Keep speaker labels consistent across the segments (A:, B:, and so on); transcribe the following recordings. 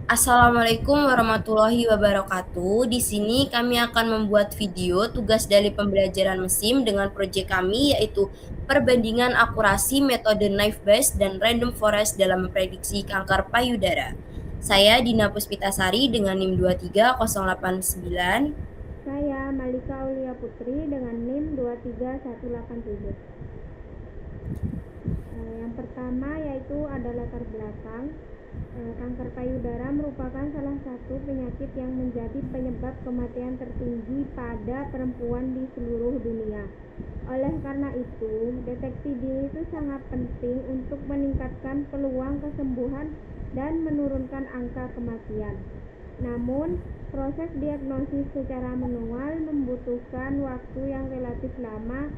A: Assalamualaikum warahmatullahi wabarakatuh. Di sini kami akan membuat video tugas dari pembelajaran mesin dengan proyek kami yaitu perbandingan akurasi metode knife based dan random forest dalam memprediksi kanker payudara. Saya Dina Puspitasari dengan NIM 23089.
B: Saya Malika Aulia Putri dengan NIM 23187. Yang pertama yaitu ada latar belakang. Kanker payudara merupakan salah satu penyakit yang menjadi penyebab kematian tertinggi pada perempuan di seluruh dunia. Oleh karena itu, deteksi dini itu sangat penting untuk meningkatkan peluang kesembuhan dan menurunkan angka kematian. Namun, proses diagnosis secara manual membutuhkan waktu yang relatif lama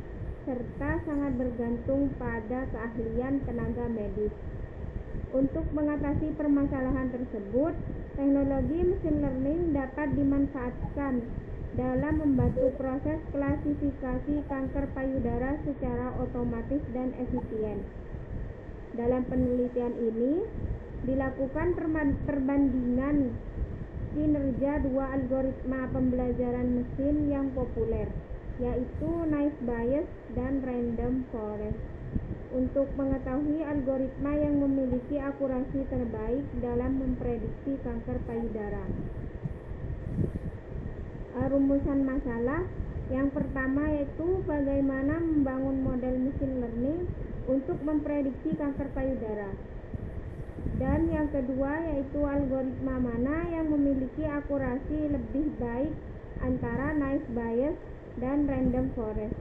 B: serta sangat bergantung pada keahlian tenaga medis. Untuk mengatasi permasalahan tersebut, teknologi machine learning dapat dimanfaatkan dalam membantu proses klasifikasi kanker payudara secara otomatis dan efisien. Dalam penelitian ini, dilakukan perbandingan kinerja dua algoritma pembelajaran mesin yang populer, yaitu Naive Bayes dan Random Forest, untuk mengetahui algoritma yang memiliki akurasi terbaik dalam memprediksi kanker payudara. Rumusan masalah yang pertama yaitu bagaimana membangun model machine learning untuk memprediksi kanker payudara. Dan yang kedua yaitu algoritma mana yang memiliki akurasi lebih baik antara Naive Bayes dan Random Forest.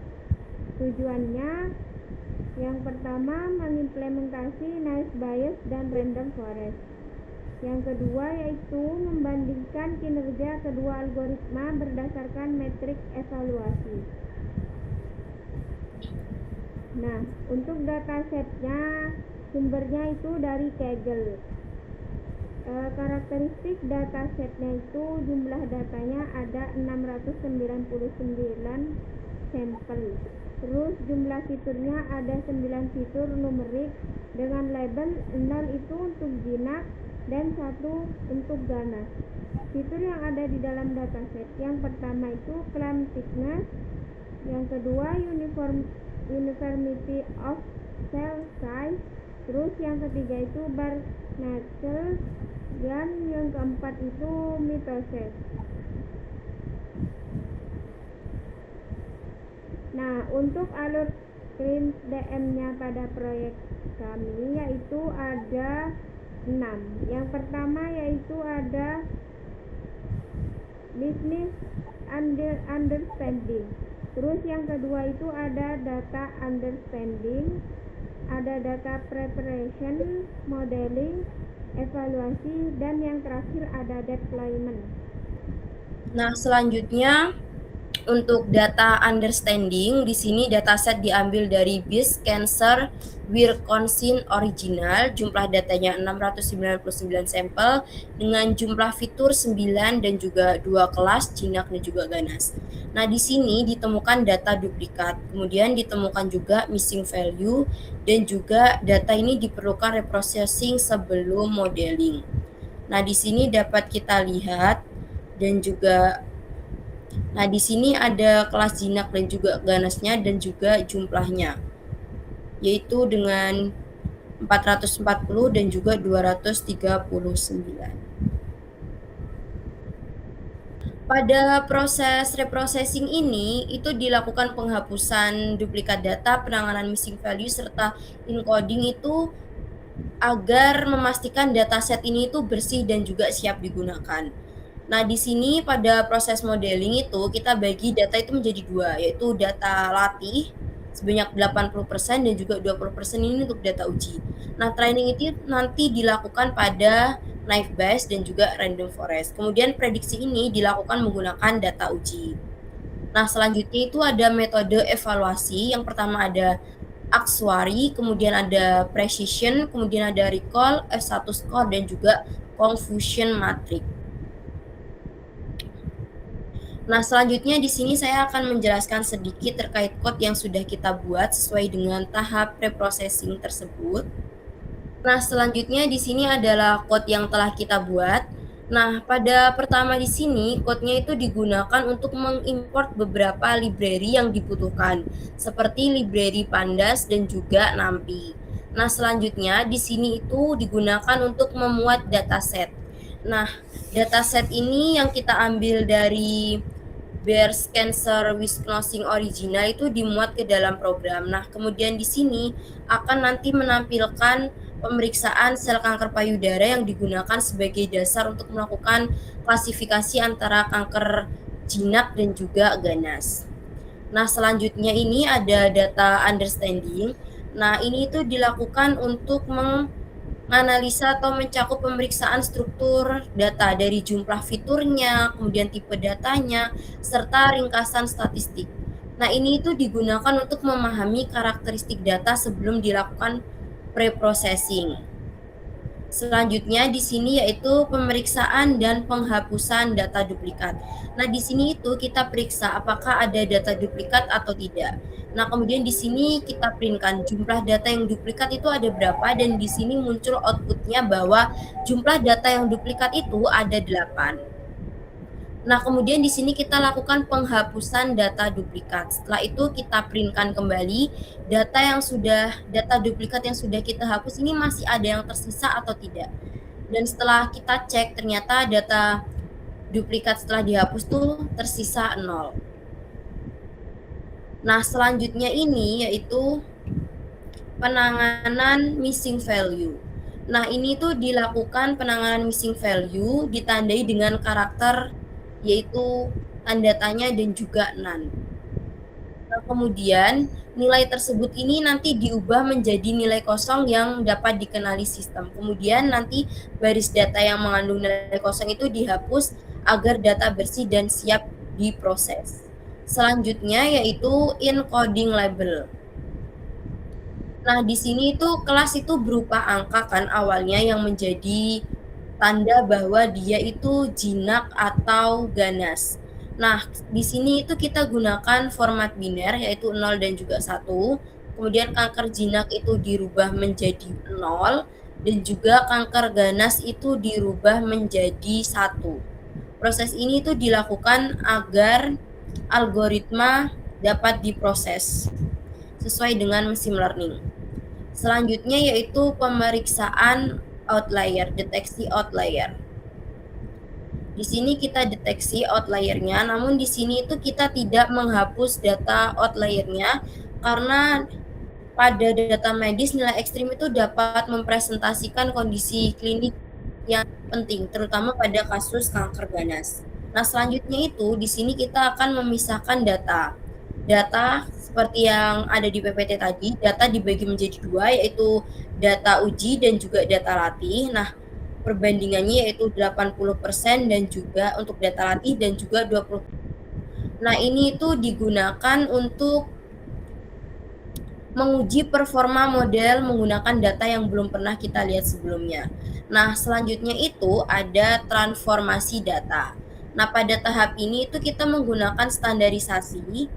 B: Tujuannya yang pertama mengimplementasi Naive Bayes dan Random Forest. Yang kedua yaitu membandingkan kinerja kedua algoritma berdasarkan metrik evaluasi. Nah, untuk datasetnya sumbernya itu dari Kaggle. Karakteristik datasetnya itu jumlah datanya ada 699 sampel. Terus jumlah fiturnya ada 9 fitur numerik dengan label 0 itu untuk jinak dan 1 untuk ganas. Fitur yang ada di dalam dataset yang pertama itu claim thickness, yang kedua uniformity of cell size, terus yang ketiga itu bar nature, dan yang keempat itu mitoses. Nah, untuk alur claims DM-nya pada proyek kami yaitu ada 6. Yang pertama yaitu ada business understanding. Terus yang kedua itu ada data understanding, ada data preparation, modeling, evaluasi, dan yang terakhir ada deployment.
A: Nah, selanjutnya untuk data understanding, di sini dataset diambil dari BIS Cancer Wisconsin original, jumlah datanya 699 sampel dengan jumlah fitur 9 dan juga 2 kelas jinak dan juga ganas. Nah, di sini ditemukan data duplikat, kemudian ditemukan juga missing value dan juga data ini diperlukan reprocessing sebelum modeling. Nah, di sini dapat kita lihat dan juga di sini ada kelas jinak dan juga ganasnya dan juga jumlahnya, yaitu dengan 440 dan juga 239. Pada proses reprocessing ini, itu dilakukan penghapusan duplikat data, penanganan missing value, serta encoding itu agar memastikan dataset ini itu bersih dan juga siap digunakan. Nah, di sini pada proses modeling itu kita bagi data itu menjadi 2, yaitu data latih sebanyak 80% dan juga 20% ini untuk data uji. Nah, training itu nanti dilakukan pada Naive Bayes dan juga Random Forest. Kemudian prediksi ini dilakukan menggunakan data uji. Nah, selanjutnya itu ada metode evaluasi. Yang pertama ada actuary, kemudian ada precision, kemudian ada recall, F1 score, dan juga confusion matrix. Nah, selanjutnya di sini saya akan menjelaskan sedikit terkait code yang sudah kita buat sesuai dengan tahap preprocessing tersebut. Nah, selanjutnya di sini adalah code yang telah kita buat. Nah, pada pertama di sini, code-nya itu digunakan untuk mengimport beberapa library yang dibutuhkan, seperti library Pandas dan juga NumPy. Nah, selanjutnya di sini itu digunakan untuk memuat dataset. Nah, dataset ini yang kita ambil dari Bears Cancer Wisconsin original itu dimuat ke dalam program. Nah, kemudian di sini akan nanti menampilkan pemeriksaan sel kanker payudara yang digunakan sebagai dasar untuk melakukan klasifikasi antara kanker jinak dan juga ganas. Nah, selanjutnya ini ada data understanding. Nah, ini itu dilakukan untuk menganalisa atau mencakup pemeriksaan struktur data dari jumlah fiturnya, kemudian tipe datanya, serta ringkasan statistik. Nah, ini itu digunakan untuk memahami karakteristik data sebelum dilakukan preprocessing. Selanjutnya di sini yaitu pemeriksaan dan penghapusan data duplikat. Nah, di sini itu kita periksa apakah ada data duplikat atau tidak. Nah, kemudian di sini kita printkan jumlah data yang duplikat itu ada berapa dan di sini muncul outputnya bahwa jumlah data yang duplikat itu ada 8. Nah, kemudian di sini kita lakukan penghapusan data duplikat. Setelah itu kita printkan kembali data duplikat yang sudah kita hapus ini masih ada yang tersisa atau tidak. Dan setelah kita cek ternyata data duplikat setelah dihapus tuh tersisa 0. Nah, selanjutnya ini yaitu penanganan missing value. Nah, ini tuh dilakukan penanganan missing value ditandai dengan karakter yaitu tanda tanya dan juga none. Nah, kemudian nilai tersebut ini nanti diubah menjadi nilai kosong yang dapat dikenali sistem. Kemudian nanti baris data yang mengandung nilai kosong itu dihapus agar data bersih dan siap diproses. Selanjutnya yaitu encoding label. Nah, di sini itu kelas itu berupa angka kan awalnya yang menjadi tanda bahwa dia itu jinak atau ganas. Nah, di sini itu kita gunakan format biner yaitu 0 dan juga 1. Kemudian kanker jinak itu dirubah menjadi 0 dan juga kanker ganas itu dirubah menjadi 1. Proses ini itu dilakukan agar algoritma dapat diproses sesuai dengan machine learning. Selanjutnya yaitu pemeriksaan outlier, deteksi outlier. Di sini kita deteksi outliernya, namun di sini itu kita tidak menghapus data outliernya karena pada data medis nilai ekstrim itu dapat mempresentasikan kondisi klinik yang penting, terutama pada kasus kanker ganas. Nah, selanjutnya itu di sini kita akan memisahkan data. Data seperti yang ada di PPT tadi, data dibagi menjadi dua, yaitu data uji dan juga data latih. Nah, perbandingannya yaitu 80% dan juga untuk data latih dan juga 20%. Nah, ini itu digunakan untuk menguji performa model menggunakan data yang belum pernah kita lihat sebelumnya. Nah, selanjutnya itu ada transformasi data. Nah, pada tahap ini itu kita menggunakan standarisasi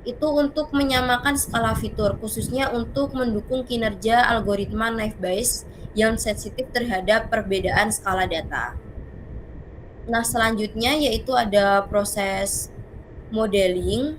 A: itu untuk menyamakan skala fitur, khususnya untuk mendukung kinerja algoritma naive Bayes yang sensitif terhadap perbedaan skala data. Nah, selanjutnya yaitu ada proses modeling.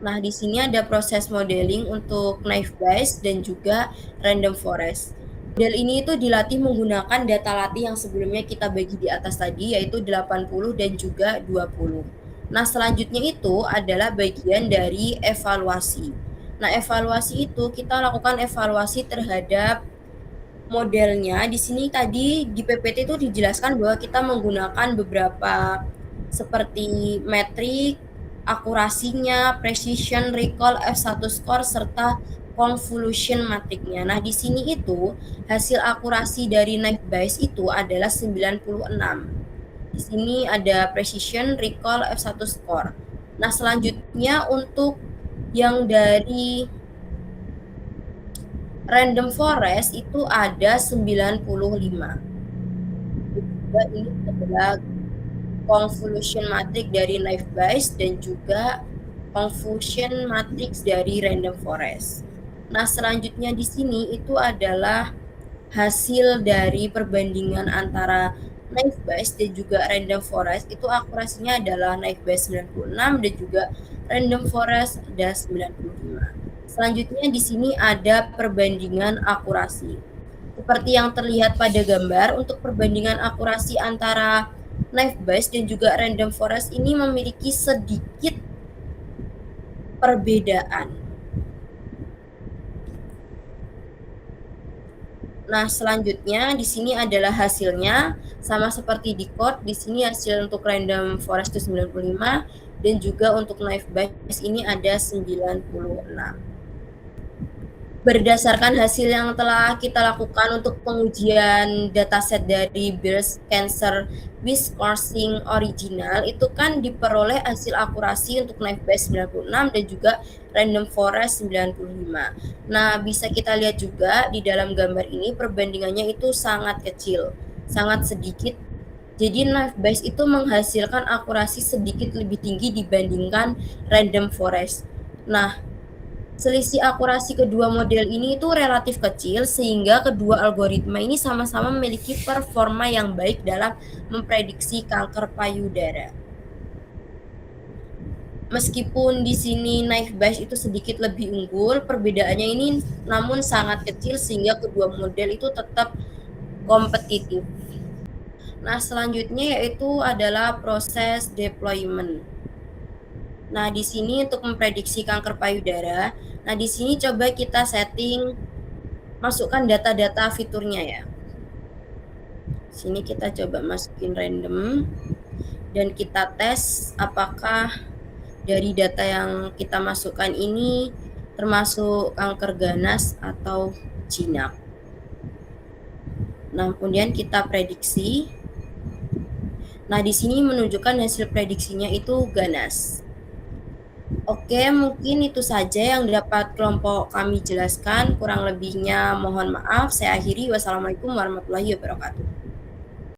A: Nah, di sini ada proses modeling untuk naive Bayes dan juga random forest. Model ini itu dilatih menggunakan data latih yang sebelumnya kita bagi di atas tadi, yaitu 80 dan juga 20. Nah, selanjutnya itu adalah bagian dari evaluasi. Nah, evaluasi itu kita lakukan evaluasi terhadap modelnya. Di sini tadi di PPT itu dijelaskan bahwa kita menggunakan beberapa seperti metrik, akurasinya, precision, recall, F1 score, serta convolution matriknya. Nah, di sini itu hasil akurasi dari naive Bayes itu adalah 96. Di sini ada precision, recall, F1 score. Nah, selanjutnya untuk yang dari random forest itu ada 95. Juga ini adalah convolution matrix dari naive Bayes dan juga confusion matrix dari random forest. Nah, selanjutnya di sini itu adalah hasil dari perbandingan antara naive Bayes dan juga random forest. Itu akurasinya adalah naive Bayes 96 dan juga random forest ada 95. Selanjutnya di sini ada perbandingan akurasi. Seperti yang terlihat pada gambar, untuk perbandingan akurasi antara naive Bayes dan juga random forest ini memiliki sedikit perbedaan. Nah, selanjutnya di sini adalah hasilnya sama seperti di code. Di sini hasil untuk random forest itu 95 dan juga untuk naive Bayes ini ada 96. Berdasarkan hasil yang telah kita lakukan untuk pengujian dataset dari Breast Cancer Wisconsin original, itu kan diperoleh hasil akurasi untuk naive Bayes 96 dan juga random forest 95. Nah, bisa kita lihat juga di dalam gambar ini perbandingannya itu sangat kecil, sangat sedikit. Jadi naive Bayes itu menghasilkan akurasi sedikit lebih tinggi dibandingkan random forest. Nah, selisih akurasi kedua model ini itu relatif kecil sehingga kedua algoritma ini sama-sama memiliki performa yang baik dalam memprediksi kanker payudara. Meskipun di sini naive Bayes itu sedikit lebih unggul, perbedaannya ini namun sangat kecil sehingga kedua model itu tetap kompetitif. Nah, selanjutnya yaitu adalah proses deployment. Nah, di sini untuk memprediksi kanker payudara, nah di sini coba kita setting, masukkan data-data fiturnya ya. Sini kita coba masukin random, dan kita tes apakah dari data yang kita masukkan ini termasuk kanker ganas atau jinak. Nah, kemudian kita prediksi. Nah, di sini menunjukkan hasil prediksinya itu ganas. Oke, mungkin itu saja yang dapat kelompok kami jelaskan. Kurang lebihnya mohon maaf. Saya akhiri. Wassalamualaikum warahmatullahi wabarakatuh.